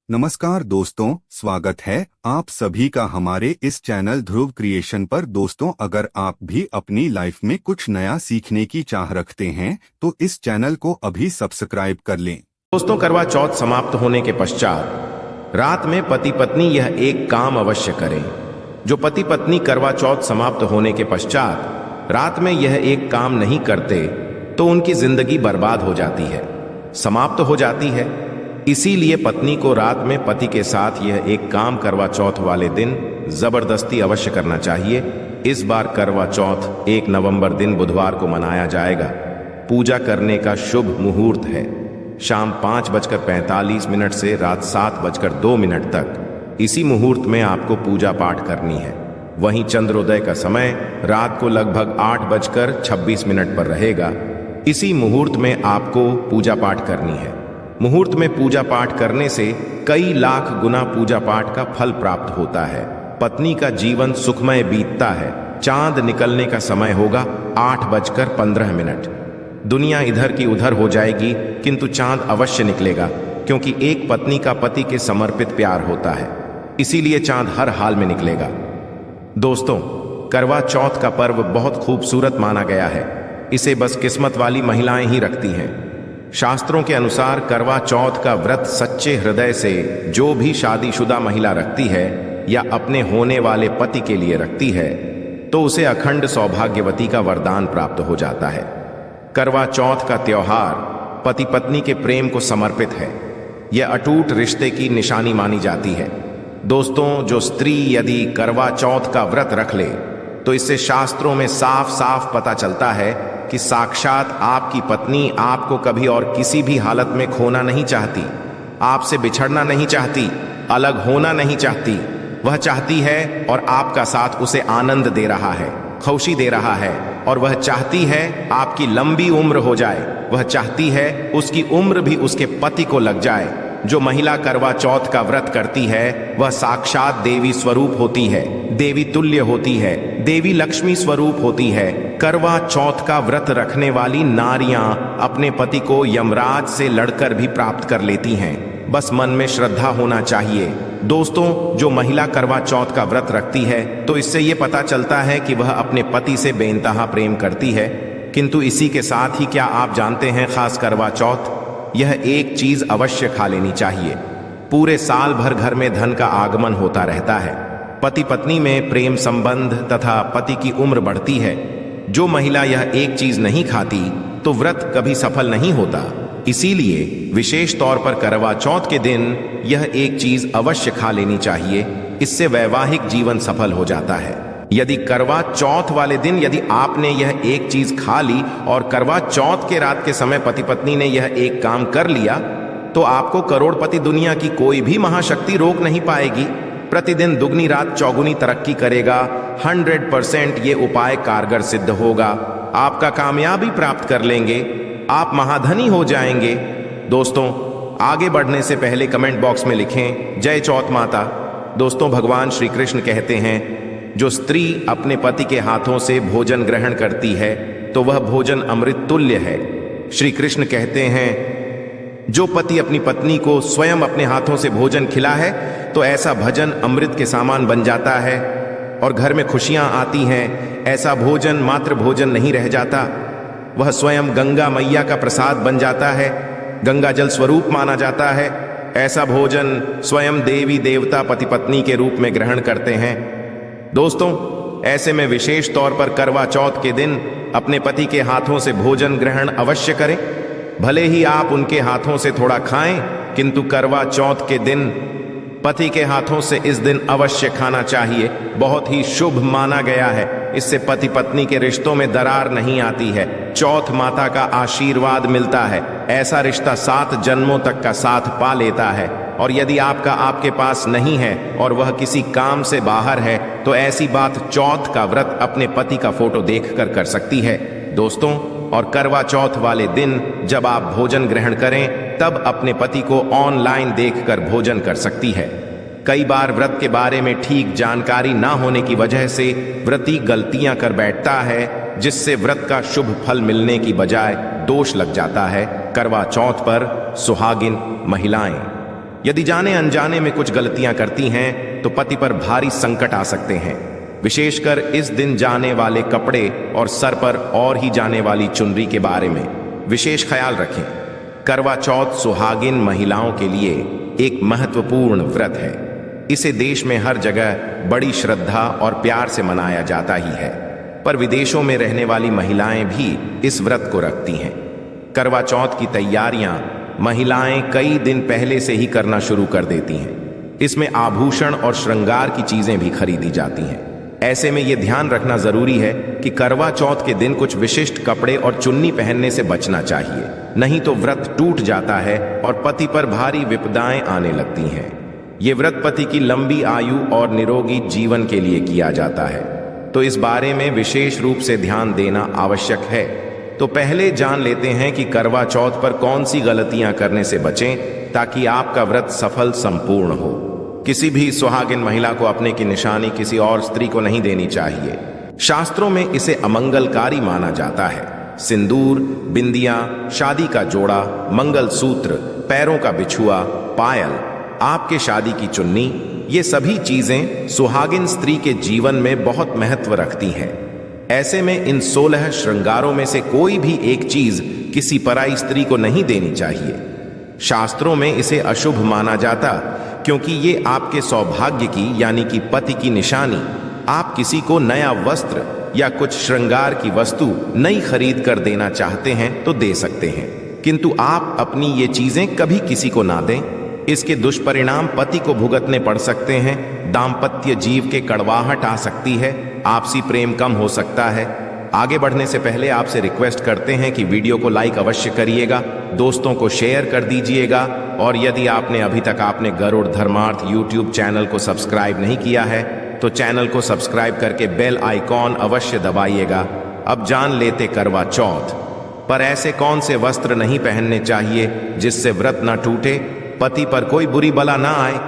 नमस्कार दोस्तों, स्वागत है आप सभी का हमारे इस चैनल ध्रुव क्रिएशन पर। दोस्तों, अगर आप भी अपनी लाइफ में कुछ नया सीखने की चाह रखते हैं तो इस चैनल को अभी सब्सक्राइब कर लें। दोस्तों, करवा चौथ समाप्त होने के पश्चात रात में पति पत्नी यह एक काम अवश्य करें। जो पति पत्नी करवा चौथ समाप्त होने के पश्चात रात में यह एक काम नहीं करते तो उनकी जिंदगी बर्बाद हो जाती है, समाप्त हो जाती है। इसीलिए पत्नी को रात में पति के साथ यह एक काम करवा चौथ वाले दिन जबरदस्ती अवश्य करना चाहिए। इस बार करवा चौथ 1 नवंबर दिन बुधवार को मनाया जाएगा। पूजा करने का शुभ मुहूर्त है शाम 5:45 से रात 7:02 तक। इसी मुहूर्त में आपको पूजा पाठ करनी है। वहीं चंद्रोदय का समय रात को लगभग 8:26 पर रहेगा। इसी मुहूर्त में आपको पूजा पाठ करनी है। मुहूर्त में पूजा पाठ करने से कई लाख गुना पूजा पाठ का फल प्राप्त होता है। पत्नी का जीवन सुखमय बीतता है। चांद निकलने का समय होगा 8:15। दुनिया इधर की उधर हो जाएगी किंतु चांद अवश्य निकलेगा, क्योंकि एक पत्नी का पति के समर्पित प्यार होता है। इसीलिए चांद हर हाल में निकलेगा। दोस्तों, करवा चौथ का पर्व बहुत खूबसूरत माना गया है। इसे बस किस्मत वाली महिलाएं ही रखती हैं। शास्त्रों के अनुसार करवा चौथ का व्रत सच्चे हृदय से जो भी शादीशुदा महिला रखती है या अपने होने वाले पति के लिए रखती है तो उसे अखंड सौभाग्यवती का वरदान प्राप्त हो जाता है। करवा चौथ का त्योहार पति पत्नी के प्रेम को समर्पित है। यह अटूट रिश्ते की निशानी मानी जाती है। दोस्तों, जो स्त्री यदि करवा चौथ का व्रत रख ले तो इससे शास्त्रों में साफ साफ पता चलता है कि साक्षात आपकी पत्नी आपको कभी और किसी भी हालत में खोना नहीं चाहती, आपसे बिछड़ना नहीं चाहती, अलग होना नहीं चाहती। वह चाहती है और आपका साथ उसे आनंद दे रहा है, खुशी दे रहा है। और वह चाहती है आपकी लंबी उम्र हो जाए। वह चाहती है उसकी उम्र भी उसके पति को लग जाए। जो महिला करवा चौथ का व्रत करती है वह साक्षात देवी स्वरूप होती है, देवी तुल्य होती है, देवी लक्ष्मी स्वरूप होती है। करवा चौथ का व्रत रखने वाली नारियां अपने पति को यमराज से लड़कर भी प्राप्त कर लेती हैं। बस मन में श्रद्धा होना चाहिए। दोस्तों, जो महिला करवा चौथ का व्रत रखती है तो इससे यह पता चलता है कि वह अपने पति से बेइंतहा प्रेम करती है। किंतु इसी के साथ ही क्या आप जानते हैं, खास करवा चौथ यह एक चीज अवश्य खा लेनी चाहिए। पूरे साल भर घर में धन का आगमन होता रहता है। पति पत्नी में प्रेम संबंध तथा पति की उम्र बढ़ती है। जो महिला यह एक चीज नहीं खाती तो व्रत कभी सफल नहीं होता। इसीलिए विशेष तौर पर करवा चौथ के दिन यह एक चीज अवश्य खा लेनी चाहिए। इससे वैवाहिक जीवन सफल हो जाता है। यदि करवा चौथ वाले दिन यदि आपने यह एक चीज खा ली और करवा चौथ के रात के समय पति पत्नी ने यह एक काम कर लिया तो आपको करोड़पति दुनिया की कोई भी महाशक्ति रोक नहीं पाएगी। प्रतिदिन दुगनी रात चौगुनी तरक्की करेगा। 100% ये उपाय कारगर सिद्ध होगा। आपका कामयाबी प्राप्त कर लेंगे, आप महाधनी हो जाएंगे। दोस्तों, आगे बढ़ने से पहले कमेंट बॉक्स में लिखें जय चौथ माता। दोस्तों, भगवान श्री कृष्ण कहते हैं, जो स्त्री अपने पति के हाथों से भोजन ग्रहण करती है तो वह भोजन अमृत तुल्य है। श्री कृष्ण कहते हैं, जो पति अपनी पत्नी को स्वयं अपने हाथों से भोजन खिला है तो ऐसा भजन अमृत के समान बन जाता है और घर में खुशियां आती हैं। ऐसा भोजन मात्र भोजन नहीं रह जाता, वह स्वयं गंगा मैया का प्रसाद बन जाता है, गंगा जल स्वरूप माना जाता है। ऐसा भोजन स्वयं देवी देवता पति पत्नी के रूप में ग्रहण करते हैं। दोस्तों, ऐसे में विशेष तौर पर करवा चौथ के दिन अपने पति के हाथों से भोजन ग्रहण अवश्य करें। भले ही आप उनके हाथों से थोड़ा खाएं, किंतु करवा चौथ के दिन पति के हाथों से इस दिन अवश्य खाना चाहिए। बहुत ही शुभ माना गया है। इससे पति पत्नी के रिश्तों में दरार नहीं आती है। चौथ माता का आशीर्वाद मिलता है। ऐसा रिश्ता 7 जन्मों तक का साथ पा लेता है। और यदि आपके पास नहीं है और वह किसी काम से बाहर है तो ऐसी बात चौथ का व्रत अपने पति का फोटो देखकर कर सकती है। दोस्तों, और करवा चौथ वाले दिन जब आप भोजन ग्रहण करें तब अपने पति को ऑनलाइन देखकर भोजन कर सकती है। कई बार व्रत के बारे में ठीक जानकारी ना होने की वजह से व्रती गलतियां कर बैठता है, जिससे व्रत का शुभ फल मिलने की बजाय दोष लग जाता है। करवा चौथ पर सुहागिन महिलाएं यदि जाने अनजाने में कुछ गलतियां करती हैं तो पति पर भारी संकट आ सकते हैं। विशेषकर इस दिन जाने वाले कपड़े और सर पर और ही जाने वाली चुनरी के बारे में विशेष ख्याल रखें। करवा चौथ सुहागिन महिलाओं के लिए एक महत्वपूर्ण व्रत है। इसे देश में हर जगह बड़ी श्रद्धा और प्यार से मनाया जाता ही है, पर विदेशों में रहने वाली महिलाएं भी इस व्रत को रखती हैं। करवा चौथ की तैयारियां महिलाएं कई दिन पहले से ही करना शुरू कर देती हैं। इसमें आभूषण और श्रृंगार की चीजें भी खरीदी जाती हैं। ऐसे में यह ध्यान रखना जरूरी है कि करवा चौथ के दिन कुछ विशिष्ट कपड़े और चुन्नी पहनने से बचना चाहिए, नहीं तो व्रत टूट जाता है और पति पर भारी विपदाएं आने लगती हैं। ये व्रत पति की लंबी आयु और निरोगी जीवन के लिए किया जाता है, तो इस बारे में विशेष रूप से ध्यान देना आवश्यक है। तो पहले जान लेते हैं कि करवा चौथ पर कौन सी गलतियां करने से बचें ताकि आपका व्रत सफल संपूर्ण हो। किसी भी सुहागिन महिला को अपने की निशानी किसी और स्त्री को नहीं देनी चाहिए। शास्त्रों में इसे अमंगलकारी माना जाता है। सिंदूर, बिंदिया, शादी का जोड़ा, मंगल सूत्र, पैरों का बिछुआ, पायल, आपके शादी की चुन्नी, ये सभी चीजें सुहागिन स्त्री के जीवन में बहुत महत्व रखती हैं। ऐसे में इन 16 श्रृंगारों में से कोई भी एक चीज किसी पराई स्त्री को नहीं देनी चाहिए। शास्त्रों में इसे अशुभ माना जाता, क्योंकि ये आपके सौभाग्य की यानी कि पति की निशानी। आप किसी को नया वस्त्र या कुछ श्रृंगार की वस्तु नई खरीद कर देना चाहते हैं तो दे सकते हैं, किंतु आप अपनी ये चीजें कभी किसी को ना दें। इसके दुष्परिणाम पति को भुगतने पड़ सकते हैं। दाम्पत्य जीव के कड़वाहट आ सकती है, आपसी प्रेम कम हो सकता है। आगे बढ़ने से पहले आपसे रिक्वेस्ट करते हैं कि वीडियो को लाइक अवश्य करिएगा, दोस्तों को शेयर कर दीजिएगा, और यदि आपने अभी तक आपने गरुड़ धर्मार्थ यूट्यूब चैनल को सब्सक्राइब नहीं किया है तो चैनल को सब्सक्राइब करके बेल आइकॉन अवश्य दबाइएगा। अब जान लेते करवा चौथ पर ऐसे कौन से वस्त्र नहीं पहनने चाहिए जिससे व्रत न टूटे, पति पर कोई बुरी बला ना आए।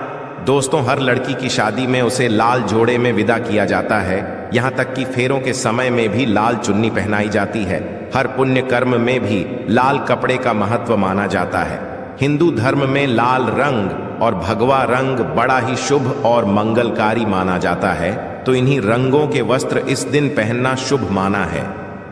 दोस्तों, हर लड़की की शादी में उसे लाल जोड़े में विदा किया जाता है। यहाँ तक कि फेरों के समय में भी लाल चुन्नी पहनाई जाती है। हर पुण्य कर्म में भी लाल कपड़े का महत्व माना जाता है। हिंदू धर्म में लाल रंग और भगवा रंग बड़ा ही शुभ और मंगलकारी माना जाता है, तो इन्हीं रंगों के वस्त्र इस दिन पहनना शुभ माना है।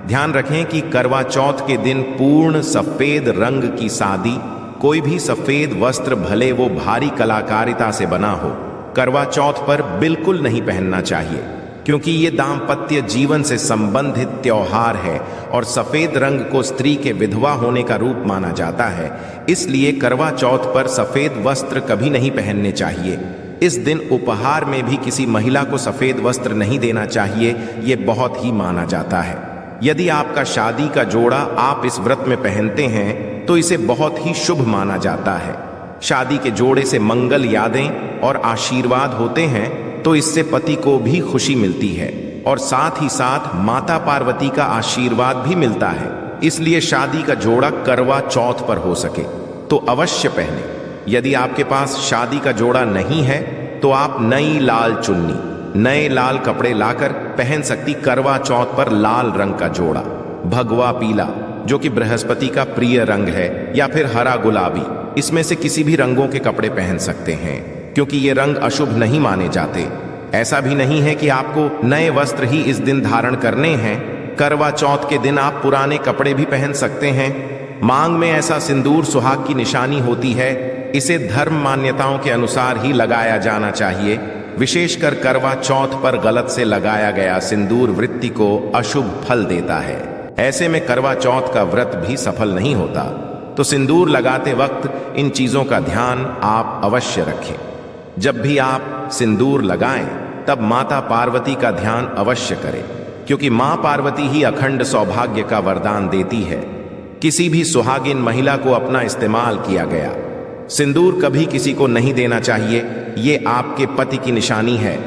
ध्यान रखें कि करवा चौथ के दिन पूर्ण सफेद रंग की सादी, कोई भी सफेद वस्त्र भले वो भारी कलाकारिता से बना हो, करवा चौथ पर बिल्कुल नहीं पहनना चाहिए, क्योंकि ये दाम्पत्य जीवन से संबंधित त्योहार है और सफेद रंग को स्त्री के विधवा होने का रूप माना जाता है। इसलिए करवा चौथ पर सफेद वस्त्र कभी नहीं पहनने चाहिए। इस दिन उपहार में भी किसी महिला को सफेद वस्त्र नहीं देना चाहिए, ये बहुत ही माना जाता है। यदि आपका शादी का जोड़ा आप इस व्रत में पहनते हैं तो इसे बहुत ही शुभ माना जाता है। शादी के जोड़े से मंगल यादें और आशीर्वाद होते हैं, तो इससे पति को भी खुशी मिलती है और साथ ही साथ माता पार्वती का आशीर्वाद भी मिलता है। इसलिए शादी का जोड़ा करवा चौथ पर हो सके तो अवश्य पहने। यदि आपके पास शादी का जोड़ा नहीं है तो आप नई लाल चुन्नी, नए लाल कपड़े लाकर पहन सकती। करवा चौथ पर लाल रंग का जोड़ा, भगवा पीला जो कि बृहस्पति का प्रिय रंग है, या फिर हरा गुलाबी, इसमें से किसी भी रंगों के कपड़े पहन सकते हैं, क्योंकि ये रंग अशुभ नहीं माने जाते। ऐसा भी नहीं है कि आपको नए वस्त्र ही इस दिन धारण करने हैं। करवा चौथ के दिन आप पुराने कपड़े भी पहन सकते हैं। मांग में ऐसा सिंदूर सुहाग की निशानी होती है, इसे धर्म मान्यताओं के अनुसार ही लगाया जाना चाहिए। विशेषकर करवा चौथ पर गलत से लगाया गया सिंदूर वृत्ति को अशुभ फल देता है। ऐसे में करवा चौथ का व्रत भी सफल नहीं होता। तो सिंदूर लगाते वक्त इन चीजों का ध्यान आप अवश्य रखें। जब भी आप सिंदूर लगाएं तब माता पार्वती का ध्यान अवश्य करें, क्योंकि मां पार्वती ही अखंड सौभाग्य का वरदान देती है। किसी भी सुहागिन महिला को अपना इस्तेमाल किया गया सिंदूर कभी किसी को नहीं देना चाहिए। ये आपके पति की निशानी है।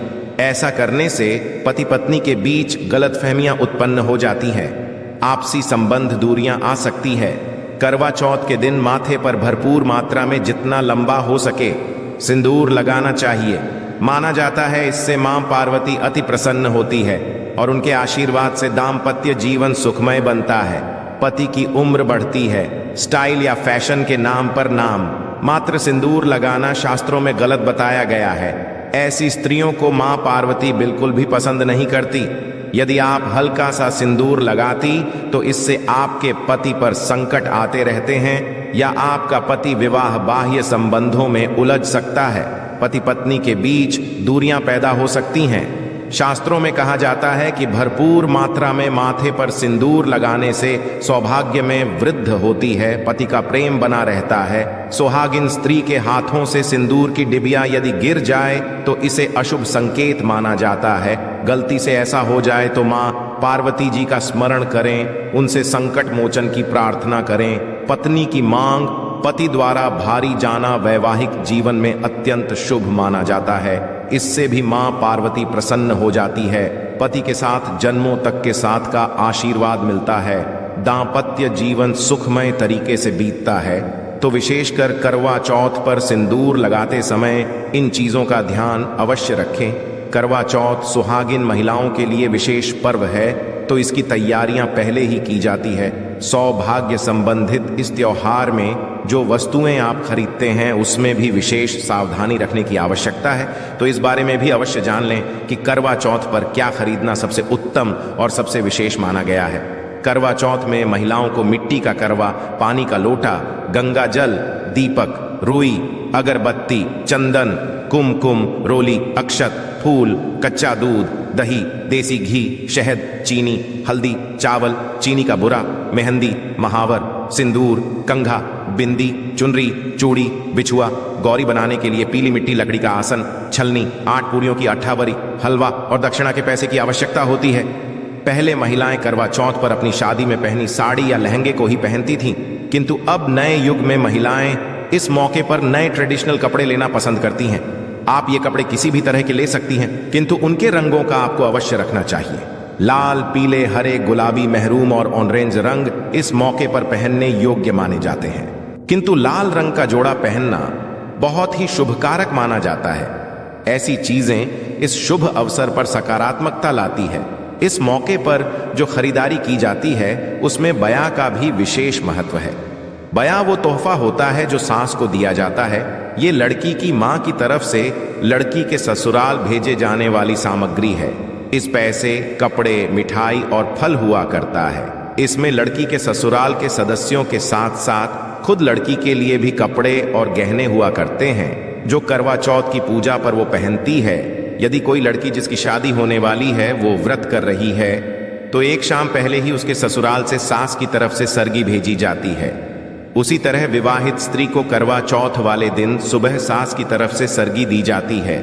ऐसा करने से पति पत्नी के बीच गलतफहमियां उत्पन्न हो जाती हैं, आपसी संबंध दूरियां आ सकती है। करवा चौथ के दिन माथे पर भरपूर मात्रा में जितना लंबा हो सके सिंदूर लगाना चाहिए। माना जाता है इससे मां पार्वती अति प्रसन्न होती है और उनके आशीर्वाद से दाम्पत्य जीवन सुखमय बनता है। पति की उम्र बढ़ती है। स्टाइल या फैशन के नाम पर नाम मात्र सिंदूर लगाना शास्त्रों में गलत बताया गया है। ऐसी स्त्रियों को मां पार्वती बिल्कुल भी पसंद नहीं करती। यदि आप हल्का सा सिंदूर लगाती तो इससे आपके पति पर संकट आते रहते हैं या आपका पति विवाह बाह्य संबंधों में उलझ सकता है। पति पत्नी के बीच दूरियां पैदा हो सकती हैं। शास्त्रों में कहा जाता है कि भरपूर मात्रा में माथे पर सिंदूर लगाने से सौभाग्य में वृद्धि होती है, पति का प्रेम बना रहता है। सुहागिन स्त्री के हाथों से सिंदूर की डिबिया यदि गिर जाए तो इसे अशुभ संकेत माना जाता है। गलती से ऐसा हो जाए तो मां पार्वती जी का स्मरण करें, उनसे संकट मोचन की प्रार्थना करें। पत्नी की मांग पति द्वारा भारी जाना वैवाहिक जीवन में अत्यंत शुभ माना जाता है। इससे भी मां पार्वती प्रसन्न हो जाती है। पति के साथ जन्मों तक के साथ का आशीर्वाद मिलता है। दांपत्य जीवन सुखमय तरीके से बीतता है। तो विशेषकर करवा चौथ पर सिंदूर लगाते समय इन चीजों का ध्यान अवश्य रखें। करवा चौथ सुहागिन महिलाओं के लिए विशेष पर्व है, तो इसकी तैयारियां पहले ही की जाती है। सौभाग्य संबंधित इस त्योहार में जो वस्तुएं आप खरीदते हैं उसमें भी विशेष सावधानी रखने की आवश्यकता है। तो इस बारे में भी अवश्य जान लें कि करवा चौथ पर क्या खरीदना सबसे उत्तम और सबसे विशेष माना गया है। करवा चौथ में महिलाओं को मिट्टी का करवा, पानी का लोटा, गंगा जल, दीपक, रुई, अगरबत्ती, चंदन, कुमकुम, रोली, अक्षत, फूल, कच्चा दूध, दही, देसी घी, शहद, चीनी, हल्दी, चावल, चीनी का बुरा, मेहंदी, महावर, सिंदूर, कंघा, बिंदी, चुनरी, चूड़ी, बिछुआ, गौरी बनाने के लिए पीली मिट्टी, लकड़ी का आसन, छलनी, 8 पूरियों की अट्ठावरी, हलवा और दक्षिणा के पैसे की आवश्यकता होती है। पहले महिलाएं करवा चौथ पर अपनी शादी में पहनी साड़ी या लहंगे को ही पहनती थीं, किंतु अब नए युग में महिलाएं इस मौके पर नए ट्रेडिशनल कपड़े लेना पसंद करती हैं। आप ये कपड़े किसी भी तरह के ले सकती हैं, किंतु उनके रंगों का आपको अवश्य रखना चाहिए। लाल, पीले, हरे, गुलाबी, महरून और ऑरेंज रंग इस मौके पर पहनने योग्य माने जाते हैं, किंतु लाल रंग का जोड़ा पहनना बहुत ही शुभकारक माना जाता है। ऐसी चीजें इस शुभ अवसर पर सकारात्मकता लाती है। इस मौके पर जो खरीदारी की जाती है उसमें बया का भी विशेष महत्व है। बया वो तोहफा होता है जो सास को दिया जाता है। ये लड़की की मां की तरफ से लड़की के ससुराल भेजे जाने वाली सामग्री है। इस पैसे, कपड़े, मिठाई और फल हुआ करता है। इसमें लड़की के ससुराल के सदस्यों के साथ साथ खुद लड़की के लिए भी कपड़े और गहने हुआ करते हैं, जो करवा चौथ की पूजा पर वो पहनती है। यदि कोई लड़की जिसकी शादी होने वाली है वो व्रत कर रही है तो एक शाम पहले ही उसके ससुराल से सास की तरफ से सरगी भेजी जाती है। उसी तरह विवाहित स्त्री को करवा चौथ वाले दिन सुबह सास की तरफ से सरगी दी जाती है।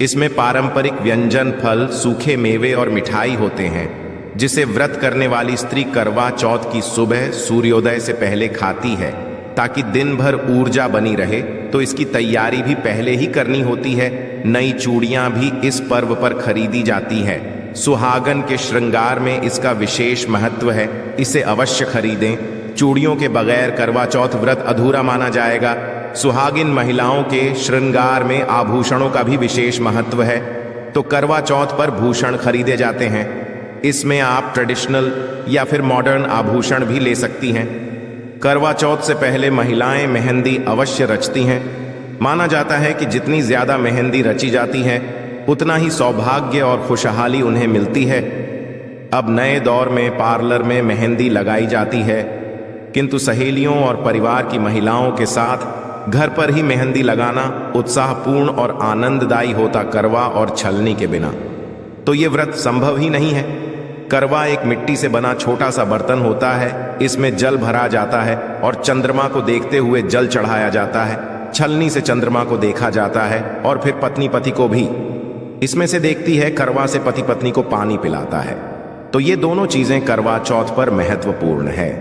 इसमें पारंपरिक व्यंजन, फल, सूखे मेवे और मिठाई होते हैं, जिसे व्रत करने वाली स्त्री करवा चौथ की सुबह सूर्योदय से पहले खाती है ताकि दिन भर ऊर्जा बनी रहे। तो इसकी तैयारी भी पहले ही करनी होती है। नई चूड़ियां भी इस पर्व पर खरीदी जाती है। सुहागन के श्रृंगार में इसका विशेष महत्व है, इसे अवश्य खरीदें। चूड़ियों के बगैर करवा चौथ व्रत अधूरा माना जाएगा। सुहागिन महिलाओं के श्रृंगार में आभूषणों का भी विशेष महत्व है, तो करवा चौथ पर भूषण खरीदे जाते हैं। इसमें आप ट्रेडिशनल या फिर मॉडर्न आभूषण भी ले सकती हैं। करवा चौथ से पहले महिलाएं मेहंदी अवश्य रचती हैं। माना जाता है कि जितनी ज्यादा मेहंदी रची जाती है उतना ही सौभाग्य और खुशहाली उन्हें मिलती है। अब नए दौर में पार्लर में मेहंदी लगाई जाती है, किंतु सहेलियों और परिवार की महिलाओं के साथ घर पर ही मेहंदी लगाना उत्साहपूर्ण और आनंददायी होता करवा और छलनी के बिना तो ये व्रत संभव ही नहीं है। करवा एक मिट्टी से बना छोटा सा बर्तन होता है। इसमें जल भरा जाता है और चंद्रमा को देखते हुए जल चढ़ाया जाता है। छलनी से चंद्रमा को देखा जाता है और फिर पत्नी पति को भी इसमें से देखती है। करवा से पति पत्नी को पानी पिलाता है। तो ये दोनों चीजें करवा चौथ पर महत्वपूर्ण है।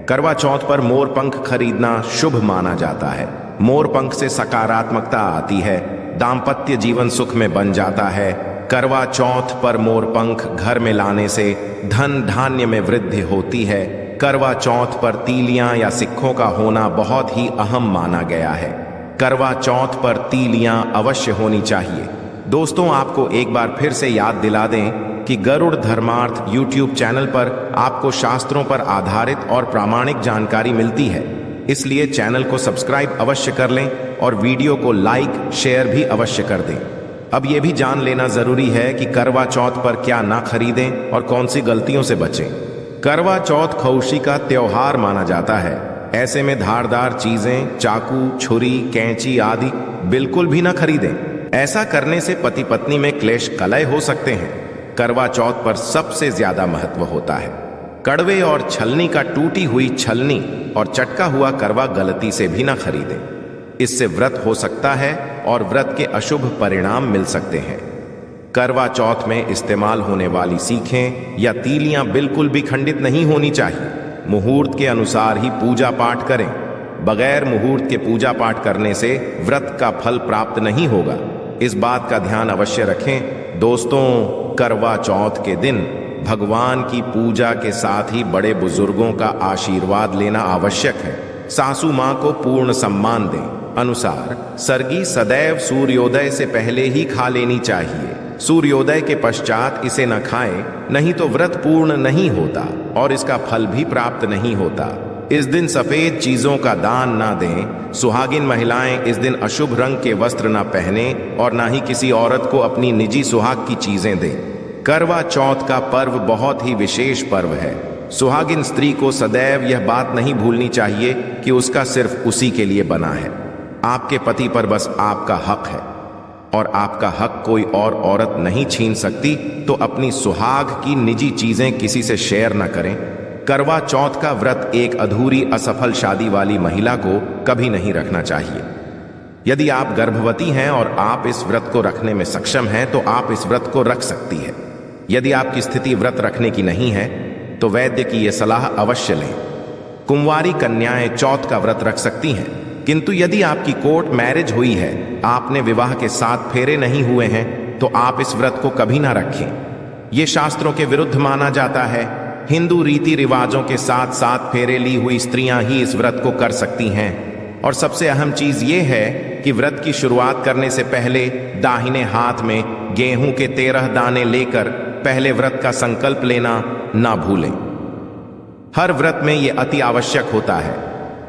करवा चौथ पर मोर पंख खरीदना शुभ माना जाता है। मोर पंख से सकारात्मकता आती है, दाम्पत्य जीवन सुख में बन जाता है। करवा चौथ पर मोर पंख घर में लाने से धन धान्य में वृद्धि होती है। करवा चौथ पर तीलियां या सिक्कों का होना बहुत ही अहम माना गया है। करवा चौथ पर तीलियां अवश्य होनी चाहिए। दोस्तों, आपको एक बार फिर से याद दिला दें कि गरुड़ धर्मार्थ यूट्यूब चैनल पर आपको शास्त्रों पर आधारित और प्रामाणिक जानकारी मिलती है। इसलिए चैनल को सब्सक्राइब अवश्य कर लें और वीडियो को लाइक शेयर भी अवश्य कर दें। अब ये भी जान लेना जरूरी है कि करवा चौथ पर क्या ना खरीदें और कौन सी गलतियों से बचें। करवा चौथ खौशी का त्योहार माना जाता है। ऐसे में धारदार चीजें, चाकू, छुरी, कैंची आदि बिल्कुल भी ना खरीदें। ऐसा करने से पति पत्नी में क्लेश कलह हो सकते हैं। करवा चौथ पर सबसे ज्यादा महत्व होता है। कड़वे और छलनी का टूटी हुई छलनी और चटका हुआ करवा गलती से भी ना खरीदें। इससे व्रत हो सकता है और व्रत के अशुभ परिणाम मिल सकते हैं। करवा चौथ में इस्तेमाल होने वाली सीखें या तीलियां बिल्कुल भी खंडित नहीं होनी चाहिए। मुहूर्त के अनुसार ही पूजा पाठ करें। बगैर मुहूर्त के पूजा पाठ करने से व्रत का फल प्राप्त नहीं होगा। इस बात का ध्यान अवश्य रखें। दोस्तों, करवा चौथ के दिन भगवान की पूजा के साथ ही बड़े बुजुर्गों का आशीर्वाद लेना आवश्यक है। सासू मां को पूर्ण सम्मान दें। अनुसार सरगी सदैव सूर्योदय से पहले ही खा लेनी चाहिए। सूर्योदय के पश्चात इसे न खाएं, नहीं तो व्रत पूर्ण नहीं होता और इसका फल भी प्राप्त नहीं होता। इस दिन सफेद चीजों का दान ना दें। सुहागिन महिलाएं इस दिन अशुभ रंग के वस्त्र ना पहने और ना ही किसी औरत को अपनी निजी सुहाग की चीजें दें। करवा चौथ का पर्व बहुत ही विशेष पर्व है। सुहागिन स्त्री को सदैव यह बात नहीं भूलनी चाहिए कि उसका सिर्फ उसी के लिए बना है। आपके पति पर बस आपका हक है और आपका हक कोई और औरत नहीं छीन सकती। तो अपनी सुहाग की निजी चीजें किसी से शेयर न करें। करवा चौथ का व्रत एक अधूरी असफल शादी वाली महिला को कभी नहीं रखना चाहिए। यदि आप गर्भवती हैं और आप इस व्रत को रखने में सक्षम हैं तो आप इस व्रत को रख सकती है। यदि आपकी स्थिति व्रत रखने की नहीं है तो वैद्य की यह सलाह अवश्य लें। कुंवारी कन्याएं चौथ का व्रत रख सकती हैं, किंतु यदि आपकी कोर्ट मैरिज हुई है, आपने विवाह के 7 फेरे नहीं हुए हैं, तो आप इस व्रत को कभी ना रखें। यह शास्त्रों के विरुद्ध माना जाता है। हिंदू रीति रिवाजों के साथ 7 फेरे ली हुई स्त्रियां ही इस व्रत को कर सकती हैं। और सबसे अहम चीज ये है कि व्रत की शुरुआत करने से पहले दाहिने हाथ में गेहूं के 13 दाने लेकर पहले व्रत का संकल्प लेना ना भूलें। हर व्रत में यह अति आवश्यक होता है।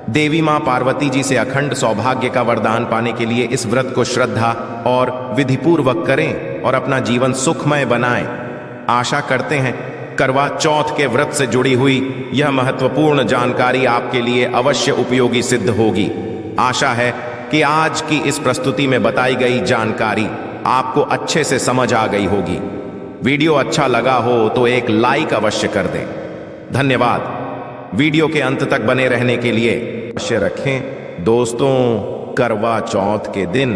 देवी मां पार्वती जी से अखंड सौभाग्य का वरदान पाने के लिए इस व्रत को श्रद्धा और विधिपूर्वक करें और अपना जीवन सुखमय बनाएं। आशा करते हैं करवा चौथ के व्रत से जुड़ी हुई यह महत्वपूर्ण जानकारी आपके लिए अवश्य उपयोगी सिद्ध होगी। आशा है कि आज की इस प्रस्तुति में बताई गई जानकारी आपको अच्छे से समझ आ गई होगी। वीडियो अच्छा लगा हो तो एक लाइक अवश्य कर दें। धन्यवाद। वीडियो के अंत तक बने रहने के लिए अवश्य रखें। दोस्तों, करवा चौथ के दिन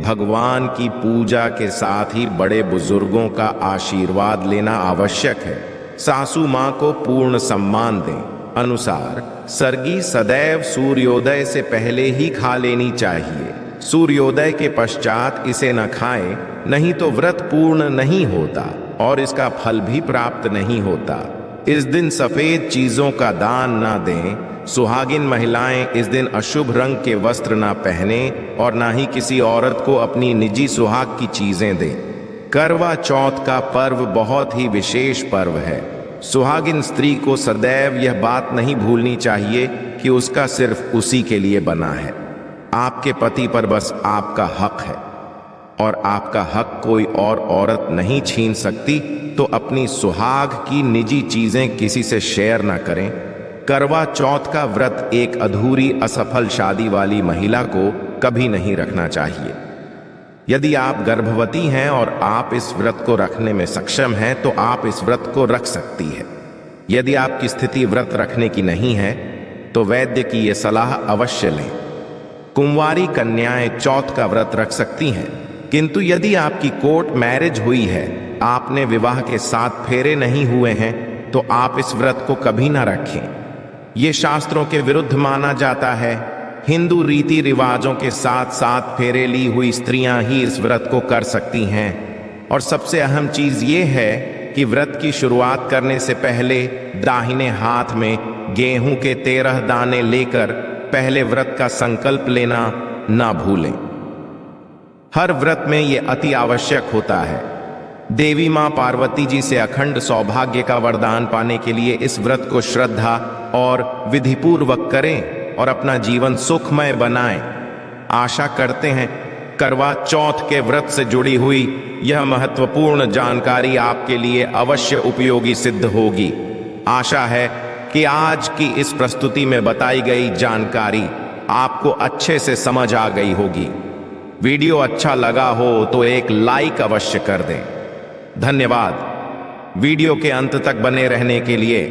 भगवान की पूजा के साथ ही बड़े बुजुर्गों का आशीर्वाद लेना आवश्यक है। सासू मां को पूर्ण सम्मान दें। अनुसार सरगी सदैव सूर्योदय से पहले ही खा लेनी चाहिए। सूर्योदय के पश्चात इसे न खाएं, नहीं तो व्रत पूर्ण नहीं होता और इसका फल भी प्राप्त नहीं होता। इस दिन सफेद चीजों का दान ना दें। सुहागिन महिलाएं इस दिन अशुभ रंग के वस्त्र ना पहने और ना ही किसी औरत को अपनी निजी सुहाग की चीजें दें। करवा चौथ का पर्व बहुत ही विशेष पर्व है। सुहागिन स्त्री को सदैव यह बात नहीं भूलनी चाहिए कि उसका सिर्फ उसी के लिए बना है। आपके पति पर बस आपका हक है और आपका हक कोई और औरत नहीं छीन सकती। तो अपनी सुहाग की निजी चीजें किसी से शेयर ना करें। करवा चौथ का व्रत एक अधूरी असफल शादी वाली महिला को कभी नहीं रखना चाहिए। यदि आप गर्भवती हैं और आप इस व्रत को रखने में सक्षम हैं तो आप इस व्रत को रख सकती है। यदि आपकी स्थिति व्रत रखने की नहीं है तो वैद्य की यह सलाह अवश्य लें। कुंवारी कन्याएं चौथ का व्रत रख सकती हैं, किंतु यदि आपकी कोर्ट मैरिज हुई है, आपने विवाह के 7 फेरे नहीं हुए हैं, तो आप इस व्रत को कभी ना रखें। यह शास्त्रों के विरुद्ध माना जाता है। हिंदू रीति रिवाजों के साथ 7 फेरे ली हुई स्त्रियां ही इस व्रत को कर सकती हैं। और सबसे अहम चीज ये है कि व्रत की शुरुआत करने से पहले दाहिने हाथ में गेहूं के 13 दाने लेकर पहले व्रत का संकल्प लेना ना भूलें। हर व्रत में यह अति आवश्यक होता है। देवी मां पार्वती जी से अखंड सौभाग्य का वरदान पाने के लिए इस व्रत को श्रद्धा और विधिपूर्वक करें और अपना जीवन सुखमय बनाएं। आशा करते हैं करवा चौथ के व्रत से जुड़ी हुई यह महत्वपूर्ण जानकारी आपके लिए अवश्य उपयोगी सिद्ध होगी। आशा है कि आज की इस प्रस्तुति में बताई गई जानकारी आपको अच्छे से समझ आ गई होगी। वीडियो अच्छा लगा हो तो एक लाइक अवश्य कर दें। धन्यवाद वीडियो के अंत तक बने रहने के लिए।